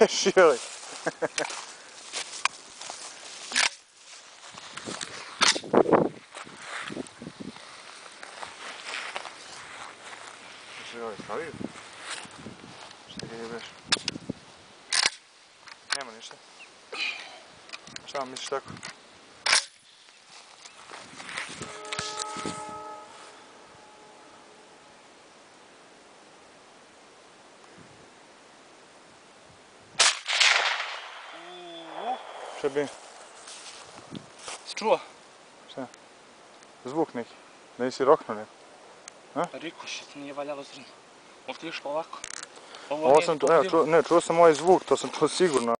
Šili. Šili, stavio? Šta ga jebeš? Nema ništa. Šta vam misliš tako? Šta bi? Si čuo? Šta? Zvuk neki. Da nisi roknuo neko. Rikošet, nije valjalo zrno. Ovdje išlo ovako. Ovo sam, ne, čuo sam ovaj zvuk, to sam čuo sigurno.